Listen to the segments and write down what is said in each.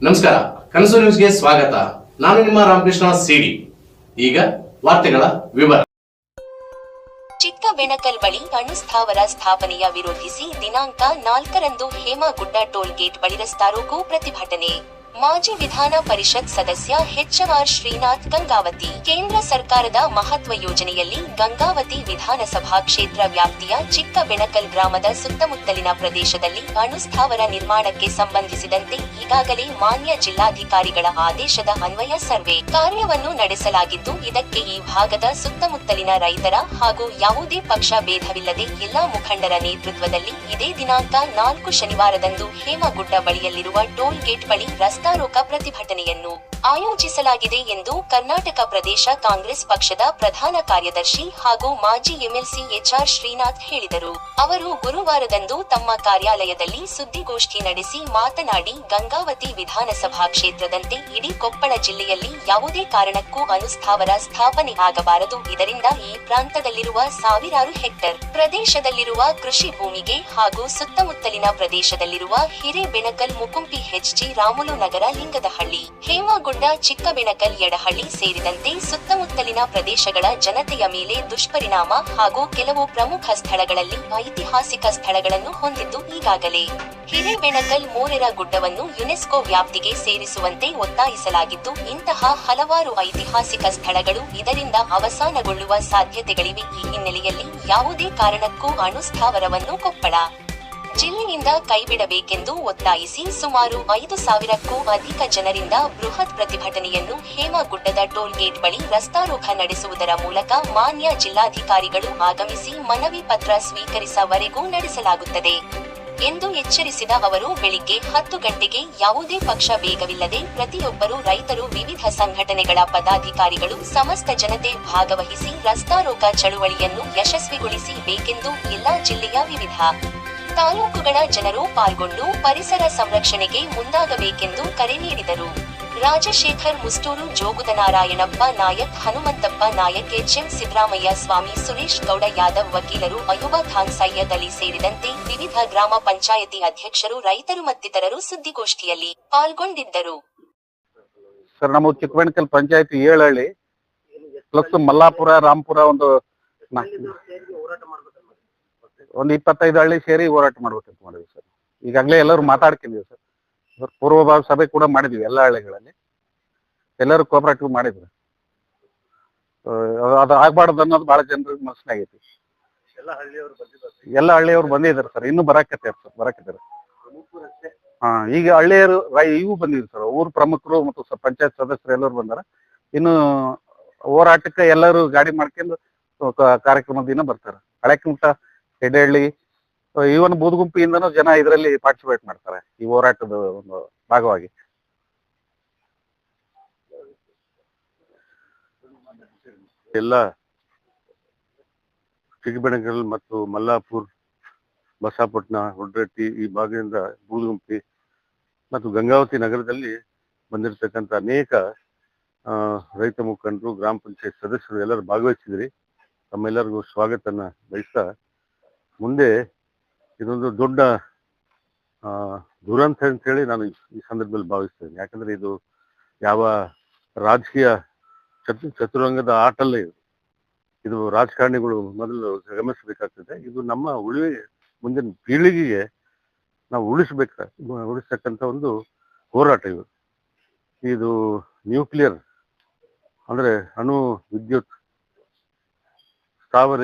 ನಮಸ್ಕಾರ, ಕನಸು ನ್ಯೂಸ್ಗೆ ಸ್ವಾಗತ. ನಾನು ನಿಮ್ಮ ರಾಮಕೃಷ್ಣ ಸಿಡಿ. ಈಗ ವಾರ್ತೆಗಳ ವಿವರ. ಚಿಕ್ಕಬೆಣಕಲ್ ಬಳಿ ಅಣುಸ್ಥಾವರ ಸ್ಥಾಪನೆಯ ವಿರೋಧಿಸಿ ದಿನಾಂಕ 4ರಂದು ಹೇಮಗುಡ್ಡ ಟೋಲ್ ಗೇಟ್ ಬಳಿ ರಸ್ತಾರೋಕೋ ಪ್ರತಿಭಟನೆ. ಮಾಜಿ ವಿಧಾನ ಪರಿಷತ್ ಸದಸ್ಯ ಎಚ್.ಆರ್. ಶ್ರೀನಾಥ್ ಗಂಗಾವತಿ. ಕೇಂದ್ರ ಸರ್ಕಾರದ ಮಹತ್ವ ಯೋಜನೆಯಲ್ಲಿ ಗಂಗಾವತಿ ವಿಧಾನಸಭಾ ಕ್ಷೇತ್ರ ವ್ಯಾಪ್ತಿಯ ಚಿಕ್ಕಬೆಣಕಲ್ ಗ್ರಾಮದ ಸುತ್ತಮುತ್ತಲಿನ ಪ್ರದೇಶದಲ್ಲಿ ಅಣುಸ್ಥಾವರ ನಿರ್ಮಾಣಕ್ಕೆ ಸಂಬಂಧಿಸಿದಂತೆ ಈಗಾಗಲೇ ಮಾನ್ಯ ಜಿಲ್ಲಾಧಿಕಾರಿಗಳ ಆದೇಶದ ಅನ್ವಯ ಸರ್ವೆ ಕಾರ್ಯವನ್ನು ನಡೆಸಲಾಗಿದ್ದು, ಇದಕ್ಕೆ ಈ ಭಾಗದ ಸುತ್ತಮುತ್ತಲಿನ ರೈತರ ಹಾಗೂ ಯಾವುದೇ ಪಕ್ಷ ಭೇದವಿಲ್ಲದೆ ಎಲ್ಲಾ ಮುಖಂಡರ ನೇತೃತ್ವದಲ್ಲಿ ಇದೇ ದಿನಾಂಕ 4 ಶನಿವಾರದಂದು ಹೇಮಗುಡ್ಡ ಬಳಿಯಲ್ಲಿರುವ ಟೋಲ್ ಗೇಟ್ ಬಳಿ ರಸ್ತಾರೋಕ ಪ್ರತಿಭಟನೆಯನ್ನು ಆಯೋಜಿಸಲಾಗಿದೆ ಎಂದು ಕರ್ನಾಟಕ ಪ್ರದೇಶ ಕಾಂಗ್ರೆಸ್ ಪಕ್ಷದ ಪ್ರಧಾನ ಕಾರ್ಯದರ್ಶಿ ಹಾಗೂ ಮಾಜಿ ಎಂಎಲ್ಸಿ ಎಚ್.ಆರ್. ಶ್ರೀನಾಥ್ ಹೇಳಿದರು. ಅವರು ಗುರುವಾರದಂದು ತಮ್ಮ ಕಾರ್ಯಾಲಯದಲ್ಲಿ ಸುದ್ದಿಗೋಷ್ಠಿ ನಡೆಸಿ ಮಾತನಾಡಿ, ಗಂಗಾವತಿ ವಿಧಾನಸಭಾ ಕ್ಷೇತ್ರದಂತೆ ಇಡೀ ಕೊಪ್ಪಳ ಜಿಲ್ಲೆಯಲ್ಲಿ ಯಾವುದೇ ಕಾರಣಕ್ಕೂ ಅಣುಸ್ಥಾವರ ಸ್ಥಾಪನೆ ಆಗಬಾರದು. ಇದರಿಂದ ಈ ಪ್ರಾಂತದಲ್ಲಿರುವ ಸಾವಿರಾರು ಹೆಕ್ಟರ್ ಪ್ರದೇಶದಲ್ಲಿರುವ ಕೃಷಿ ಭೂಮಿಗೆ ಹಾಗೂ ಸುತ್ತಮುತ್ತಲಿನ ಪ್ರದೇಶದಲ್ಲಿರುವ ಹಿರೇಬೆಣಕಲ್, ಮುಕುಂಪಿ, ಎಚ್.ಜಿ. ರಾಮುಲು ನಗರ, ಲಿಂಗದಹಳ್ಳಿ, ಹೇಮಗುಡ್ಡ, ಚಿಕ್ಕಬೆಣಕಲ್, ಯಡಹಳ್ಳಿ ಸೇರಿದಂತೆ ಸುತ್ತಮುತ್ತಲಿನ ಪ್ರದೇಶಗಳ ಜನತೆಯ ಮೇಲೆ ದುಷ್ಪರಿಣಾಮ ಹಾಗೂ ಕೆಲವು ಪ್ರಮುಖ ಸ್ಥಳಗಳಲ್ಲಿ ಐತಿಹಾಸಿಕ ಸ್ಥಳಗಳನ್ನು ಹೊಂದಿದ್ದು, ಈಗಾಗಲೇ ಹಿರೇಬೆಣಕಲ್ ಮೋರೆರ ಗುಡ್ಡವನ್ನು ಯುನೆಸ್ಕೋ ವ್ಯಾಪ್ತಿಗೆ ಸೇರಿಸುವಂತೆ ಒತ್ತಾಯಿಸಲಾಗಿದ್ದು, ಇಂತಹ ಹಲವಾರು ಐತಿಹಾಸಿಕ ಸ್ಥಳಗಳು ಇದರಿಂದ ಅವಸಾನಗೊಳ್ಳುವ ಸಾಧ್ಯತೆಗಳಿವೆ. ಈ ಹಿನ್ನೆಲೆಯಲ್ಲಿ ಯಾವುದೇ ಕಾರಣಕ್ಕೂ ಅಣುಸ್ಥಾವರವನ್ನು ಕೊಪ್ಪಳ ಜಿಲ್ಲೆಯಿಂದ ಕೈಬಿಡಬೇಕೆಂದು ಒತ್ತಾಯಿಸಿ ಸುಮಾರು 5,000ಕ್ಕೂ ಅಧಿಕ ಜನರಿಂದ ಬೃಹತ್ ಪ್ರತಿಭಟನೆಯನ್ನು ಹೇಮಗುಡ್ಡದ ಟೋಲ್ ಗೇಟ್ ಬಳಿ ರಸ್ತಾರೋಕ ನಡೆಸುವುದರ ಮೂಲಕ ಮಾನ್ಯ ಜಿಲ್ಲಾಧಿಕಾರಿಗಳು ಆಗಮಿಸಿ ಮನವಿ ಪತ್ರ ಸ್ವೀಕರಿಸುವವರೆಗೂ ನಡೆಸಲಾಗುತ್ತದೆ ಎಂದು ಎಚ್ಚರಿಸಿದ ಅವರು, ಬೆಳಿಗ್ಗೆ 10 ಗಂಟೆಗೆ ಯಾವುದೇ ಪಕ್ಷ ಭೇದವಿಲ್ಲದೆ ಪ್ರತಿಯೊಬ್ಬರು ರೈತರು, ವಿವಿಧ ಸಂಘಟನೆಗಳ ಪದಾಧಿಕಾರಿಗಳು, ಸಮಸ್ತ ಜನತೆ ಭಾಗವಹಿಸಿ ರಸ್ತಾರೋಕ ಚಳುವಳಿಯನ್ನು ಯಶಸ್ವಿಗೊಳಿಸಿ ಬೇಕೆಂದು ಎಲ್ಲಾ ಜಿಲ್ಲೆಯ ವಿವಿಧ ತಾಲೂಕುಗಳ ಜನರು ಪಾಲ್ಗೊಂಡು ಪರಿಸರ ಸಂರಕ್ಷಣೆಗೆ ಮುಂದಾಗಬೇಕೆಂದು ಕರೆ ನೀಡಿದರು. ರಾಜಶೇಖರ್ ಮುಷ್ಟೂರು, ಜೋಗುದನಾರಾಯಣಪ್ಪ ನಾಯಕ್, ಹನುಮಂತಪ್ಪ ನಾಯಕ್, ಎಚ್.ಎಂ. ಸಿದ್ದರಾಮಯ್ಯ ಸ್ವಾಮಿ, ಸುರೇಶ್ ಗೌಡ ಯಾದವ್, ವಕೀಲರು ಅಯೂಬ ಖಾನ್, ಸೈಯದ್ ಅಲಿ ಸೇರಿದಂತೆ ವಿವಿಧ ಗ್ರಾಮ ಪಂಚಾಯತಿ ಅಧ್ಯಕ್ಷರು, ರೈತರು ಮತ್ತಿತರರು ಸುದ್ದಿಗೋಷ್ಠಿಯಲ್ಲಿ ಪಾಲ್ಗೊಂಡಿದ್ದರು. ಸರ್, ನಮ್ಮ ಚಿಕ್ಕಬೆಣಕಲ್ ಪಂಚಾಯತಿ 7 ಹಳ್ಳಿ ಪ್ಲಸ್ ಮಲ್ಲಾಪುರ, ರಾಂಪುರ ಒಂದು 25 ಹಳ್ಳಿ ಸೇರಿ ಹೋರಾಟ ಮಾಡ್ಬೇಕಂತ ಮಾಡಿದ್ವಿ ಸರ್. ಈಗಾಗಲೇ ಎಲ್ಲರೂ ಮಾತಾಡ್ಕೊಂಡಿದ್ವಿ ಸರ್. ಪೂರ್ವಭಾವಿ ಸಭೆ ಕೂಡ ಮಾಡಿದ್ವಿ ಎಲ್ಲ ಹಳ್ಳಿಗಳಲ್ಲಿ. ಎಲ್ಲರೂ ಕೋಆಪರೇಟಿವ್ ಮಾಡಿದ್ರು. ಅದು ಆಗ್ಬಾರ್ದು ಅನ್ನೋದು ಬಹಳ ಜನರಿಗೆ ಮನಸ್ಸಿನಾಗೈತಿ. ಎಲ್ಲ ಹಳ್ಳಿಯವರು ಬಂದಿದ್ದಾರೆ ಸರ್. ಇನ್ನೂ ಬರಾಕತ್ತಾರೆ. ಈಗ ಹಳ್ಳಿಯರು ಇವು ಬಂದಿದ್ರು ಸರ್. ಊರು ಪ್ರಮುಖರು ಮತ್ತು ಪಂಚಾಯತ್ ಸದಸ್ಯರು ಎಲ್ಲರೂ ಬಂದಾರ. ಇನ್ನು ಹೋರಾಟಕ್ಕೆ ಎಲ್ಲರೂ ಗಾಡಿ ಮಾಡ್ಕೊಂಡು ಕಾರ್ಯಕ್ರಮದ ದಿನ ಬರ್ತಾರೆ. ಹಳೆಕುಂಟ, ಹೆಡಹಳ್ಳಿ, ಇವನ್ ಬೂದಗುಂಪಿಯಿಂದನೂ ಜನ ಇದರಲ್ಲಿ ಪಾರ್ಟಿಸಿಪೇಟ್ ಮಾಡ್ತಾರೆ ಈ ಹೋರಾಟದ ಒಂದು ಭಾಗವಾಗಿ. ಎಲ್ಲ ಚಿಕ್ಕಬೆಣಕಲ್ ಮತ್ತು ಮಲ್ಲಾಪುರ್, ಬಸಾಪಟ್ನ, ಹೊಡ್ರಟ್ಟಿ ಈ ಭಾಗದಿಂದ ಬೂದಗುಂಪಿ ಮತ್ತು ಗಂಗಾವತಿ ನಗರದಲ್ಲಿ ಬಂದಿರತಕ್ಕಂಥ ಅನೇಕ ರೈತ ಮುಖಂಡರು, ಗ್ರಾಮ ಪಂಚಾಯತ್ ಸದಸ್ಯರು ಎಲ್ಲರೂ ಭಾಗವಹಿಸಿದ್ರಿ. ತಮ್ಮೆಲ್ಲರಿಗೂ ಸ್ವಾಗತನ ಬಯಸ್ತಾ, ಮುಂದೆ ಇದೊಂದು ದೊಡ್ಡ ದುರಂತ ಅಂತ ಹೇಳಿ ನಾನು ಈ ಸಂದರ್ಭದಲ್ಲಿ ಭಾವಿಸ್ತೇನೆ. ಯಾಕಂದ್ರೆ ಇದು ಯಾವ ರಾಜಕೀಯ ಚತುರಂಗದ ಆಟ ಅಲ್ಲ. ಇದು ರಾಜಕಾರಣಿಗಳು ಮೊದಲು ಗಮನಿಸಬೇಕಾಗ್ತದೆ. ಇದು ನಮ್ಮ ಮುಂದಿನ ಪೀಳಿಗೆಗೆ ನಾವು ಉಳಿಸ್ತಕ್ಕಂಥ ಒಂದು ಹೋರಾಟ. ಇದು ನ್ಯೂಕ್ಲಿಯರ್ ಅಂದ್ರೆ ಅಣು ವಿದ್ಯುತ್ ಸ್ಥಾವರ,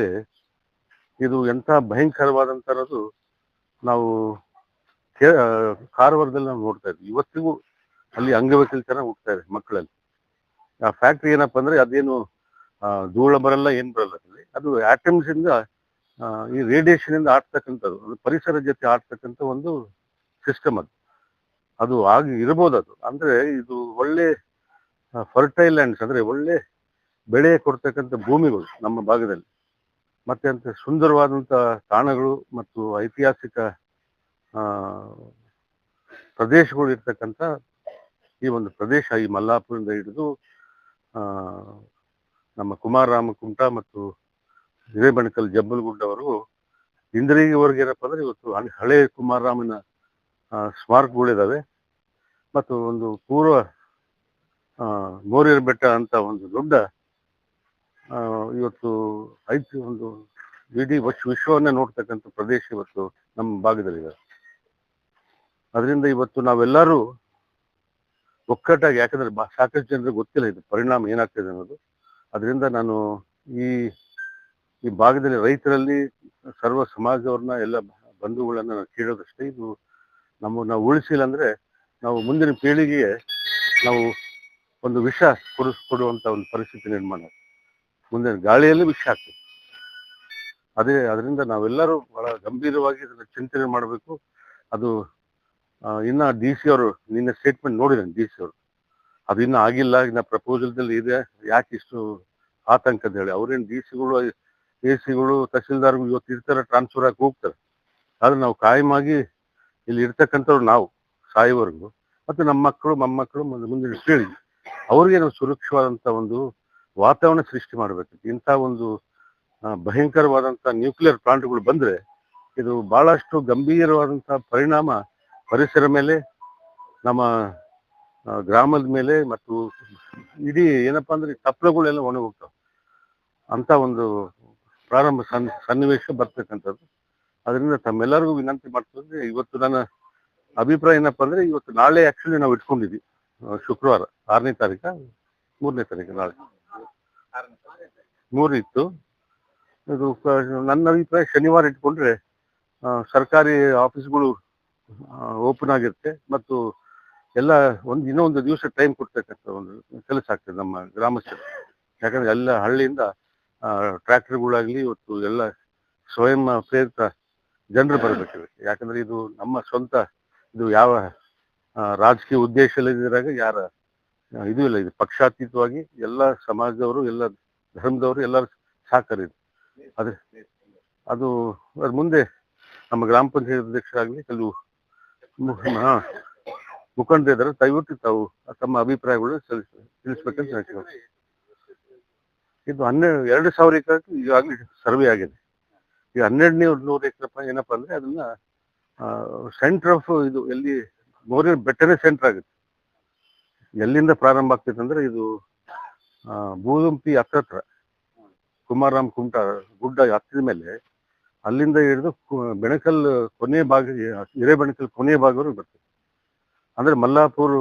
ಇದು ಎಂತ ಭಯಂಕರವಾದಂತರದು ನಾವು ಕಾರವಾರದಲ್ಲಿ ನಾವು ನೋಡ್ತಾ ಇದ್ವಿ. ಇವತ್ತಿಗೂ ಅಲ್ಲಿ ಅಂಗವೈಕಲ್ಯತನ ಹೋಗ್ತಾ ಇದೆ ಮಕ್ಕಳಲ್ಲಿ. ಆ ಫ್ಯಾಕ್ಟ್ರಿ ಏನಪ್ಪಾ ಅಂದ್ರೆ ಅದೇನು ಧೂಳ ಬರಲ್ಲ, ಏನ್ ಬರಲ್ಲ. ಅದು ಆಟಮ್ಸ್ ಇಂದ ಈ ರೇಡಿಯೇಷನ್ ಇಂದ ಆಡ್ತಕ್ಕಂಥದ್ದು, ಅದು ಪರಿಸರ ಜೊತೆ ಆಡ್ತಕ್ಕಂಥ ಒಂದು ಸಿಸ್ಟಮ್. ಅದು ಆಗಿ ಇರಬಹುದು. ಅದು ಅಂದ್ರೆ ಇದು ಒಳ್ಳೆ ಫರ್ಟೈಲ್ ಲ್ಯಾಂಡ್ಸ್, ಅಂದ್ರೆ ಒಳ್ಳೆ ಬೆಳೆ ಕೊಡ್ತಕ್ಕಂಥ ಭೂಮಿಗಳು ನಮ್ಮ ಭಾಗದಲ್ಲಿ. ಮತ್ತೆ ಅಂತ ಸುಂದರವಾದಂತ ತಾಣಗಳು ಮತ್ತು ಐತಿಹಾಸಿಕ ಪ್ರದೇಶಗಳು ಇರ್ತಕ್ಕಂಥ ಈ ಒಂದು ಪ್ರದೇಶ, ಈ ಮಲ್ಲಾಪುರದಿಂದ ಹಿಡಿದು ನಮ್ಮ ಕುಮಾರರಾಮಕುಂಟ ಮತ್ತು ಹಿರೇಬೆಣಕಲ್, ಜಬ್ಬಲಗುಡ್ಡವರೆಗೂ ಇಂದ್ರಿಯವರೆಗೆ ಏನಪ್ಪ ಅಂದ್ರೆ ಇವತ್ತು ಹಳೆ ಕುಮಾರರಾಮನ ಸ್ಮಾರಕಗಳಿದಾವೆ. ಮತ್ತು ಒಂದು ಪೂರ್ವ ಮೋರಿಯರ್ ಬೆಟ್ಟ ಅಂತ ಒಂದು ದೊಡ್ಡ ಇವತ್ತು ಒಂದು ಇಡೀ ವಿಶ್ವವನ್ನೇ ನೋಡ್ತಕ್ಕಂಥ ಪ್ರದೇಶ ಇವತ್ತು ನಮ್ಮ ಭಾಗದಲ್ಲಿದೆ. ಅದರಿಂದ ಇವತ್ತು ನಾವೆಲ್ಲರೂ ಒಕ್ಕಟ್ಟಾಗಿ, ಯಾಕಂದ್ರೆ ಸಾಕಷ್ಟು ಜನರಿಗೆ ಗೊತ್ತಿಲ್ಲ ಇದು ಪರಿಣಾಮ ಏನಾಗ್ತದೆ ಅನ್ನೋದು. ಅದರಿಂದ ನಾನು ಈ ಭಾಗದಲ್ಲಿ ರೈತರಲ್ಲಿ ಸರ್ವ ಸಮಾಜದವ್ರನ್ನ ಎಲ್ಲ ಬಂಧುಗಳನ್ನ ನಾನು ಕೇಳೋದಷ್ಟೇ, ಇದು ನಾವು ಉಳಿಸಿಲ್ಲ ಅಂದ್ರೆ ನಾವು ಮುಂದಿನ ಪೀಳಿಗೆಗೆ ನಾವು ಒಂದು ವಿಷ ಕೊಡುವಂತ ಒಂದು ಪರಿಸ್ಥಿತಿ ನಿರ್ಮಾಣ, ಮುಂದಿನ ಗಾಳಿಯಲ್ಲಿ ವಿಷ ಆಗ್ತದೆ. ಅದರಿಂದ ನಾವೆಲ್ಲರೂ ಬಹಳ ಗಂಭೀರವಾಗಿ ಇದನ್ನ ಚಿಂತನೆ ಮಾಡಬೇಕು. ಅದು ಇನ್ನ DC ಅವರು ನಿನ್ನೆ ಸ್ಟೇಟ್ಮೆಂಟ್ ನೋಡಿದ್ದೇನೆ, DC ಅವರು ಅದು ಇನ್ನೂ ಆಗಿಲ್ಲ, ಇನ್ನ ಪ್ರಪೋಸಲ್ದಲ್ಲಿ ಇದೆ, ಯಾಕೆ ಇಷ್ಟು ಆತಂಕ ಅಂತ ಹೇಳಿ. ಅವ್ರೇನು DC-ಗಳು AC-ಗಳು ತಹಸೀಲ್ದಾರ್ಗಳು ಇವತ್ತು ಇರ್ತಾರೆ, ಟ್ರಾನ್ಸ್ಫರ್ ಆಗಿ ಹೋಗ್ತಾರೆ. ಆದ್ರೆ ನಾವು ಕಾಯಮಾಗಿ ಇಲ್ಲಿ ಇರ್ತಕ್ಕಂಥವ್ರು ನಾವು ಸಾಯುವವರೆಗೂ, ಮತ್ತು ನಮ್ಮ ಮಕ್ಕಳು ಮೊಮ್ಮಕ್ಕಳು ಮುಂದಿನ ಪೀಳಿಗೆ ಅವ್ರಿಗೆ ನಾವು ಸುರಕ್ಷಿತವಾದಂತ ಒಂದು ವಾತಾವರಣ ಸೃಷ್ಟಿ ಮಾಡಬೇಕು. ಇಂಥ ಒಂದು ಭಯಂಕರವಾದಂತ ನ್ಯೂಕ್ಲಿಯರ್ ಪ್ಲಾಂಟ್ಗಳು ಬಂದ್ರೆ ಇದು ಬಹಳಷ್ಟು ಗಂಭೀರವಾದಂತಹ ಪರಿಣಾಮ ಪರಿಸರ ಮೇಲೆ, ನಮ್ಮ ಗ್ರಾಮದ ಮೇಲೆ, ಮತ್ತು ಇಡೀ ಏನಪ್ಪಾ ಅಂದ್ರೆ ತಪ್ಪಲುಗಳೆಲ್ಲ ಒಣಗೋಗ್ತಾವೆ ಅಂತ ಒಂದು ಪ್ರಾರಂಭ ಸನ್ನಿವೇಶ ಬರ್ತಕ್ಕಂಥದ್ದು. ಅದರಿಂದ ತಮ್ಮೆಲ್ಲರಿಗೂ ವಿನಂತಿ ಮಾಡ್ತಂದ್ರೆ, ಇವತ್ತು ನನ್ನ ಅಭಿಪ್ರಾಯ ಏನಪ್ಪಾ ಅಂದ್ರೆ, ಇವತ್ತು ನಾಳೆ ಆಕ್ಚುಲಿ ನಾವು ಇಟ್ಕೊಂಡಿದ್ವಿ, ಶುಕ್ರವಾರ 6ನೇ ತಾರೀಕ 3ನೇ ತಾರೀಕು, ನಾಳೆ 3 ಇತ್ತು. ಇದು ನನ್ನ ಅಭಿಪ್ರಾಯ ಶನಿವಾರ ಇಟ್ಕೊಂಡ್ರೆ ಸರ್ಕಾರಿ ಆಫೀಸ್ಗಳು ಓಪನ್ ಆಗಿರುತ್ತೆ, ಮತ್ತು ಎಲ್ಲ ಇನ್ನೊಂದು ದಿವಸ ಟೈಮ್ ಕೊಡ್ತಕ್ಕಂಥ ಒಂದು ಕೆಲಸ ಆಗ್ತದೆ ನಮ್ಮ ಗ್ರಾಮಸ್ಥರು. ಯಾಕಂದ್ರೆ ಎಲ್ಲ ಹಳ್ಳಿಯಿಂದ ಟ್ರ್ಯಾಕ್ಟರ್ಗಳಾಗ್ಲಿ ಇವತ್ತು ಎಲ್ಲ ಸ್ವಯಂ ಪ್ರೇರಿತ ಜನರು ಬರಬೇಕಿದೆ. ಯಾಕಂದ್ರೆ ಇದು ನಮ್ಮ ಸ್ವಂತ, ಇದು ಯಾವ ರಾಜಕೀಯ ಉದ್ದೇಶ ಇಲ್ಲದಿದ್ದಾಗ ಯಾರ ಇದು ಇಲ್ಲ, ಇದು ಪಕ್ಷಾತೀತವಾಗಿ ಎಲ್ಲ ಸಮಾಜದವರು, ಎಲ್ಲ ಧರ್ಮದವರು ಎಲ್ಲರೂ ಸಹಕರಿದೆ. ಅದು ಮುಂದೆ ನಮ್ಮ ಗ್ರಾಮ ಪಂಚಾಯತ್ ಅಧ್ಯಕ್ಷರಾಗಲಿ ಕೆಲವು ಮುಖಂಡರಿದ್ದಾರೆ, ದಯವಿಟ್ಟು ತಾವು ತಮ್ಮ ಅಭಿಪ್ರಾಯಗಳು ತಿಳಿಸ್ಬೇಕಂತ ಹೇಳ್ತೀವಿ. ಇದು 2,000 ಎಕರೆ ಈಗಾಗಲೇ ಸರ್ವೆ ಆಗಿದೆ. ಈ 1,200 ಎಕರೆ ಏನಪ್ಪಾ ಅಂದ್ರೆ ಅದನ್ನ ಸೆಂಟರ್ ಆಫ್ ಇದು ಎಲ್ಲಿ ಮೋರಿಯರ್ ಬೆಟ್ಟನೇ ಸೆಂಟರ್ ಆಗುತ್ತೆ. ಎಲ್ಲಿಂದ ಪ್ರಾರಂಭ ಆಗ್ತೈತೆ ಅಂದ್ರೆ ಇದು ಬೂದುಂಪಿ ಹತ್ರ ಕುಮಾರರಾಮ್ ಕುಮಟ ಗುಡ್ಡ ಹತ್ತಿದ ಮೇಲೆ ಅಲ್ಲಿಂದ ಹಿಡಿದು ಬೆಣಕಲ್ ಕೊನೆಯ ಭಾಗ, ಹಿರೇಬೆಣಕಲ್ ಕೊನೆಯ ಭಾಗವರೆಗೂ ಬರ್ತದೆ. ಅಂದ್ರೆ ಮಲ್ಲಾಪುರ್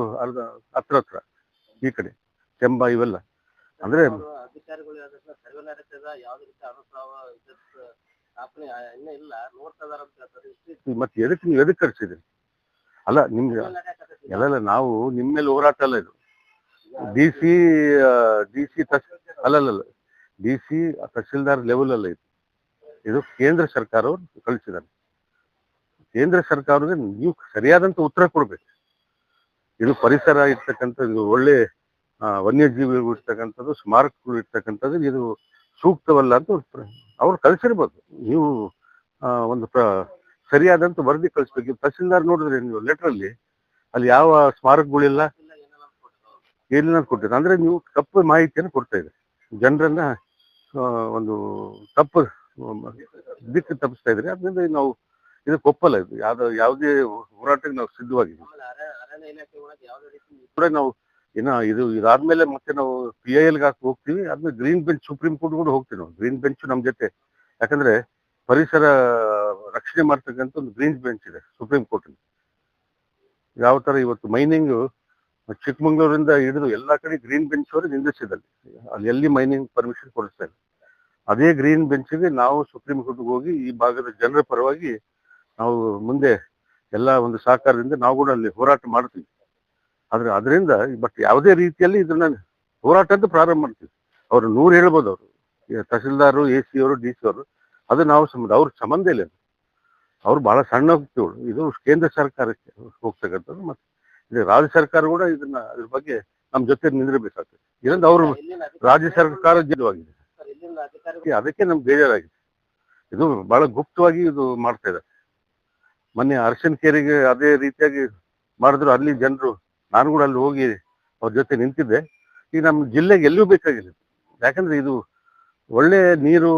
ಹತ್ರ ಈ ಕಡೆ ಕೆಂಬ ಇವೆಲ್ಲ ಅಂದ್ರೆ ಮತ್ತೆ ಎದಕ್ಕೆ ಕರ್ಸಿದ್ರಿ? ಅಲ್ಲ ನಿಮ್ಗೆ ಎಲ್ಲ ನಾವು ನಿಮ್ಮ ಮೇಲೆ ಹೋರಾಟ ಅಲ್ಲ ಇದು. DC ಅಲ್ಲಲ್ಲ DC ತಹಸೀಲ್ದಾರ್ ಲೆವೆಲ್ ಅಲ್ಲ ಇದು ಕೇಂದ್ರ ಸರ್ಕಾರವ್ರು ಕಳಿಸಿದ್ದಾರೆ. ಕೇಂದ್ರ ಸರ್ಕಾರಕ್ಕೆ ನೀವು ಸರಿಯಾದಂತ ಉತ್ತರ ಕೊಡ್ಬೇಕು. ಇದು ಪರಿಸರ ಇರ್ತಕ್ಕಂಥದ್ದು, ಒಳ್ಳೆ ವನ್ಯಜೀವಿಗಳು ಇರ್ತಕ್ಕಂಥದ್ದು, ಸ್ಮಾರಕಗಳು ಇರ್ತಕ್ಕಂಥದ್ದು, ಇದು ಸೂಕ್ತವಲ್ಲ ಅಂತ ಅವ್ರು ಕಳಿಸಿರ್ಬೋದು. ನೀವು ಒಂದು ಸರಿಯಾದಂತ ವರದಿ ಕಳಿಸ್ಬೇಕು. ತಹಸೀಲ್ದಾರ್ ನೋಡಿದ್ರೆ ನೀವು ಲೆಟರ್ ಅಲ್ಲಿ ಯಾವ ಸ್ಮಾರಕಗಳಿಲ್ಲ, ಏನಿಲ್ಲ ಕೊಟ್ಟಿದ್ದಾರೆ. ಅಂದ್ರೆ ನೀವು ತಪ್ಪು ಮಾಹಿತಿಯನ್ನು ಕೊಡ್ತಾ ಇದ್ದೀರಿ, ಜನರನ್ನ ಒಂದು ತಪ್ಪು ದಿಕ್ಕು ತಪ್ಪಿಸ್ತಾ ಇದ್ರಿ. ಅದರಿಂದ ನಾವು ಇದಕ್ಕೆ ಒಪ್ಪಲ್ಲ. ಇದು ಯಾವುದೇ ಹೋರಾಟಕ್ಕೆ ನಾವು ಸಿದ್ಧವಾಗಿದ್ದೀವಿ. ನಾವು ಇದಾದ್ಮೇಲೆ ಮತ್ತೆ ನಾವು PIL ಹೋಗ್ತೀವಿ. ಆದ್ಮೇಲೆ ಗ್ರೀನ್ ಬೆಂಚ್, ಸುಪ್ರೀಂ ಕೋರ್ಟ್ ಕೂಡ ಹೋಗ್ತೀವಿ ನಾವು. ಗ್ರೀನ್ ಬೆಂಚ್ ನಮ್ ಜೊತೆ, ಯಾಕಂದ್ರೆ ಪರಿಸರ ರಕ್ಷಣೆ ಮಾಡ್ತಕ್ಕಂಥ ಒಂದು ಗ್ರೀನ್ ಬೆಂಚ್ ಇದೆ ಸುಪ್ರೀಂ ಕೋರ್ಟ್. ಯಾವ ತರ ಇವತ್ತು ಮೈನಿಂಗ್ ಚಿಕ್ಕಮಂಗ್ಳೂರಿಂದ ಹಿಡಿದು ಎಲ್ಲಾ ಕಡೆ ಗ್ರೀನ್ ಬೆಂಚ್ ಅವರು ನಿಂದಿಸಿದಲ್ಲಿ, ಅಲ್ಲಿ ಎಲ್ಲಿ ಮೈನಿಂಗ್ ಪರ್ಮಿಷನ್ ಕೊಡಿಸ್ತಾ ಇಲ್ಲ. ಅದೇ ಗ್ರೀನ್ ಬೆಂಚ್ಗೆ ನಾವು ಸುಪ್ರೀಂ ಕೋರ್ಟ್ಗೆ ಹೋಗಿ ಈ ಭಾಗದ ಜನರ ಪರವಾಗಿ ನಾವು ಮುಂದೆ ಎಲ್ಲ ಒಂದು ಸಹಕಾರದಿಂದ ನಾವು ಕೂಡ ಅಲ್ಲಿ ಹೋರಾಟ ಮಾಡ್ತೀವಿ. ಆದ್ರೆ ಅದರಿಂದ ಬಟ್ ಯಾವುದೇ ರೀತಿಯಲ್ಲಿ ಇದನ್ನ ಹೋರಾಟ ಅಂತ ಪ್ರಾರಂಭ ಮಾಡ್ತೀವಿ. ಅವ್ರು 100 ಹೇಳ್ಬೋದು, ಅವರು ತಹಸೀಲ್ದಾರು, AC ಅವರು, DC ಅವರು, ಅದು ನಾವು ಅವ್ರ ಸಂಬಂಧ ಇಲ್ಲ. ಅವ್ರು ಬಹಳ ಸಣ್ಣ ವ್ಯಕ್ತಿಗಳು. ಇದು ಕೇಂದ್ರ ಸರ್ಕಾರಕ್ಕೆ ಹೋಗ್ತಕ್ಕಂಥದ್ದು. ಮತ್ತೆ ಇದು ರಾಜ್ಯ ಸರ್ಕಾರ ಕೂಡ ಇದ್ರ ಬಗ್ಗೆ ನಮ್ ಜೊತೆ ನಿಂದಿರಬೇಕಾಗ್ತದೆ. ಇದರಿಂದ ಅವರು ರಾಜ್ಯ ಸರ್ಕಾರ ಜೀವವಾಗಿದೆ, ಅದಕ್ಕೆ ನಮ್ಗೆ ಬೇಜಾರಾಗಿದೆ. ಇದು ಬಹಳ ಗುಪ್ತವಾಗಿ ಇದು ಮಾಡ್ತಾ ಇದ್ದಾರೆ. ಮೊನ್ನೆ ಅರಶಿನಕೇರಿಗೆ ಅದೇ ರೀತಿಯಾಗಿ ಮಾಡಿದ್ರು. ಅಲ್ಲಿ ಜನರು, ನಾನು ಕೂಡ ಅಲ್ಲಿ ಹೋಗಿ ಅವ್ರ ಜೊತೆ ನಿಂತಿದ್ದೆ. ಈಗ ನಮ್ಮ ಜಿಲ್ಲೆಗೆ ಎಲ್ಲೂ ಬೇಕಾಗಿಲ್ಲ. ಯಾಕಂದ್ರೆ ಇದು ಒಳ್ಳೆ ನೀರು